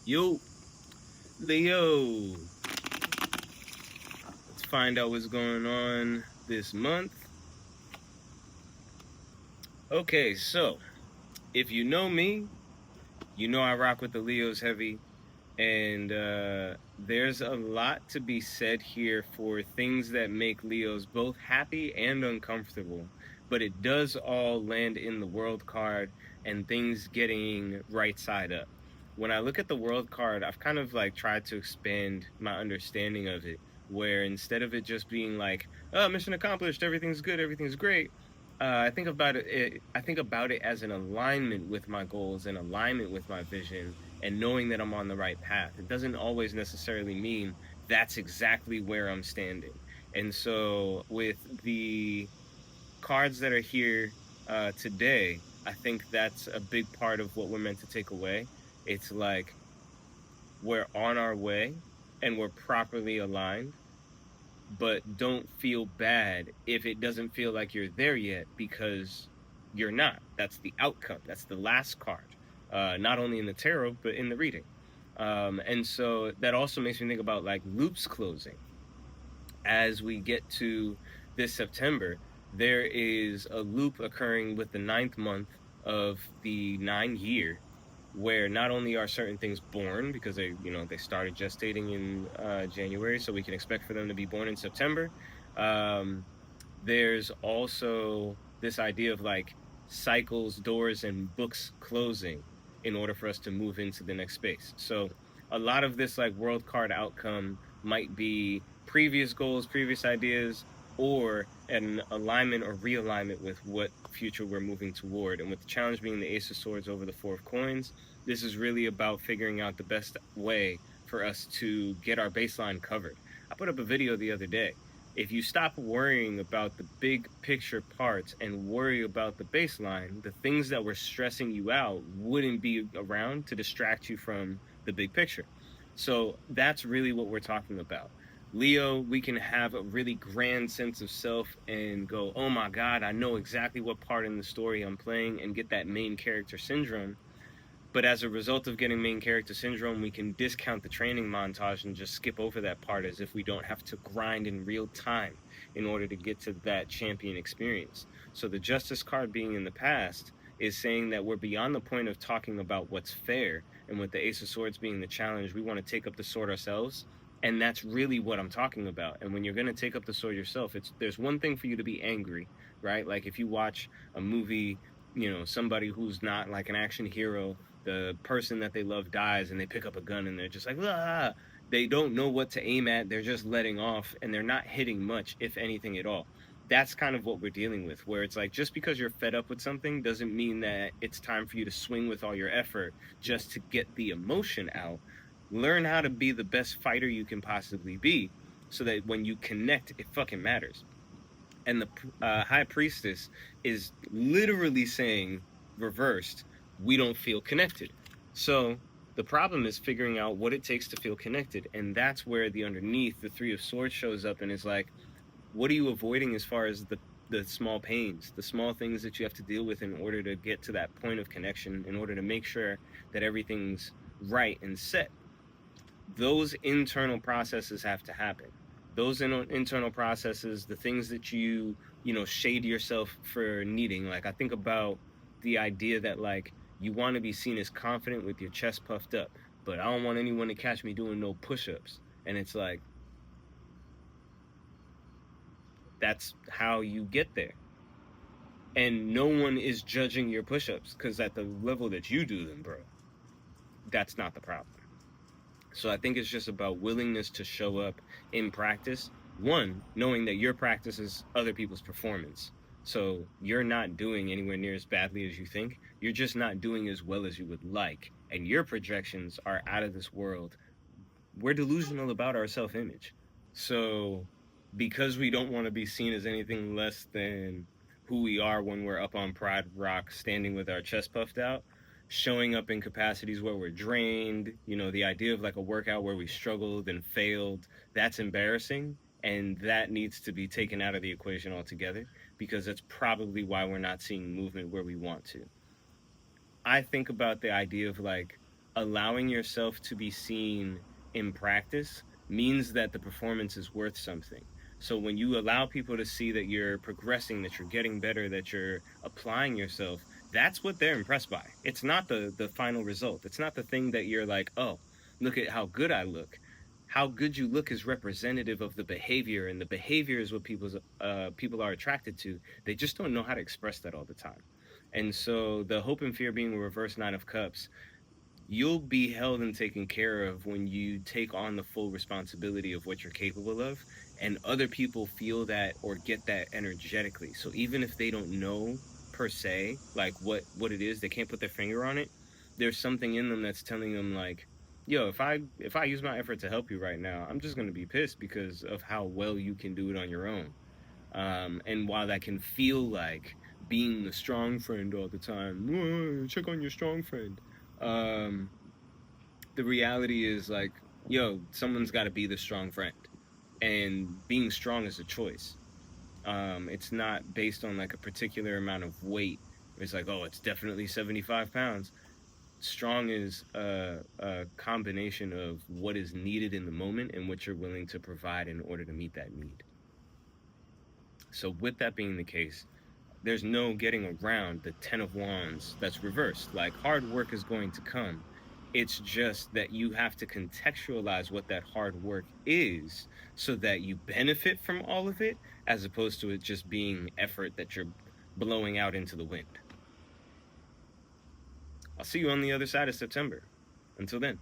Yo, Leo. Let's find out what's going on this month. Okay, so if you know me, you know I rock with the Leos heavy, and there's a lot to be said here for things that make Leos both happy and uncomfortable. But it does all land in the world card and things getting right side up. When I look at the world card, I've kind of like tried to expand my understanding of it, where instead of it just being like, oh, mission accomplished, everything's good, everything's great. I think about it as an alignment with my goals and alignment with my vision and knowing that I'm on the right path. It doesn't always necessarily mean that's exactly where I'm standing. And so, with the cards that are here today, I think that's a big part of what we're meant to take away. It's like we're on our way and we're properly aligned, but don't feel bad if it doesn't feel like you're there yet because you're not. That's the outcome. That's the last card, not only in the tarot, but in the reading. And so that also makes me think about like loops closing. As we get to this September, there is a loop occurring with the 9th month of the 9 year, where not only are certain things born because they started gestating in January, so we can expect for them to be born in September. Um, there's also this idea of like cycles, doors, and books closing in order for us to move into the next space. So a lot of this like world card outcome might be previous goals, previous ideas, or an alignment or realignment with what future we're moving toward. And with the challenge being the Ace of Swords over the Four of Coins, this is really about figuring out the best way for us to get our baseline covered. I put up a video the other day. If you stop worrying about the big picture parts and worry about the baseline, the things that were stressing you out wouldn't be around to distract you from the big picture. So that's really what we're talking about. Leo, we can have a really grand sense of self and go, oh my God, I know exactly what part in the story I'm playing, and get that main character syndrome. But as a result of getting main character syndrome, we can discount the training montage and just skip over that part as if we don't have to grind in real time in order to get to that champion experience. So the Justice card being in the past is saying that we're beyond the point of talking about what's fair. And with the Ace of Swords being the challenge, we want to take up the sword ourselves. And that's really what I'm talking about. And when you're going to take up the sword yourself, there's one thing for you to be angry, right? Like if you watch a movie, somebody who's not like an action hero, the person that they love dies and they pick up a gun and they're just like, ah, they don't know what to aim at. They're just letting off and they're not hitting much, if anything at all. That's kind of what we're dealing with, where it's like just because you're fed up with something doesn't mean that it's time for you to swing with all your effort just to get the emotion out. Learn how to be the best fighter you can possibly be so that when you connect, it fucking matters. And the High Priestess is literally saying, reversed, we don't feel connected. So the problem is figuring out what it takes to feel connected. And that's where the underneath, the Three of Swords shows up and is like, what are you avoiding as far as the small pains, the small things that you have to deal with in order to get to that point of connection, in order to make sure that everything's right and set? Those internal processes have to happen. Those internal processes, the things that shade yourself for needing. Like I think about the idea that like you want to be seen as confident with your chest puffed up, but I don't want anyone to catch me doing no push-ups. And it's like, that's how you get there. And no one is judging your push-ups because at the level that you do them, bro, that's not the problem. So I think it's just about willingness to show up in practice. One, knowing that your practice is other people's performance. So you're not doing anywhere near as badly as you think. You're just not doing as well as you would like. And your projections are out of this world. We're delusional about our self-image. So because we don't want to be seen as anything less than who we are when we're up on Pride Rock standing with our chest puffed out, showing up in capacities where we're drained, the idea of like a workout where we struggled and failed, that's embarrassing. And that needs to be taken out of the equation altogether because that's probably why we're not seeing movement where we want to. I think about the idea of like allowing yourself to be seen in practice means that the performance is worth something. So when you allow people to see that you're progressing, that you're getting better, that you're applying yourself, that's what they're impressed by. It's not the final result. It's not the thing that you're like, oh, look at how good I look. How good you look is representative of the behavior, and the behavior is what people are attracted to. They just don't know how to express that all the time. And so the hope and fear being a reverse nine of cups, you'll be held and taken care of when you take on the full responsibility of what you're capable of, and other people feel that or get that energetically. So even if they don't know per se like what it is, they can't put their finger on it, there's something in them that's telling them like, yo, if I use my effort to help you right now, I'm just going to be pissed because of how well you can do it on your own. And while that can feel like being the strong friend all the time, check on your strong friend, um, the reality is like, yo, someone's got to be the strong friend, and being strong is a choice. It's not based on like a particular amount of weight. It's like, oh, it's definitely 75 pounds. Strong is a combination of what is needed in the moment and what you're willing to provide in order to meet that need. So with that being the case, there's no getting around the 10 of wands that's reversed. Like, hard work is going to come. It's just that you have to contextualize what that hard work is so that you benefit from all of it, as opposed to it just being effort that you're blowing out into the wind. I'll see you on the other side of September. Until then.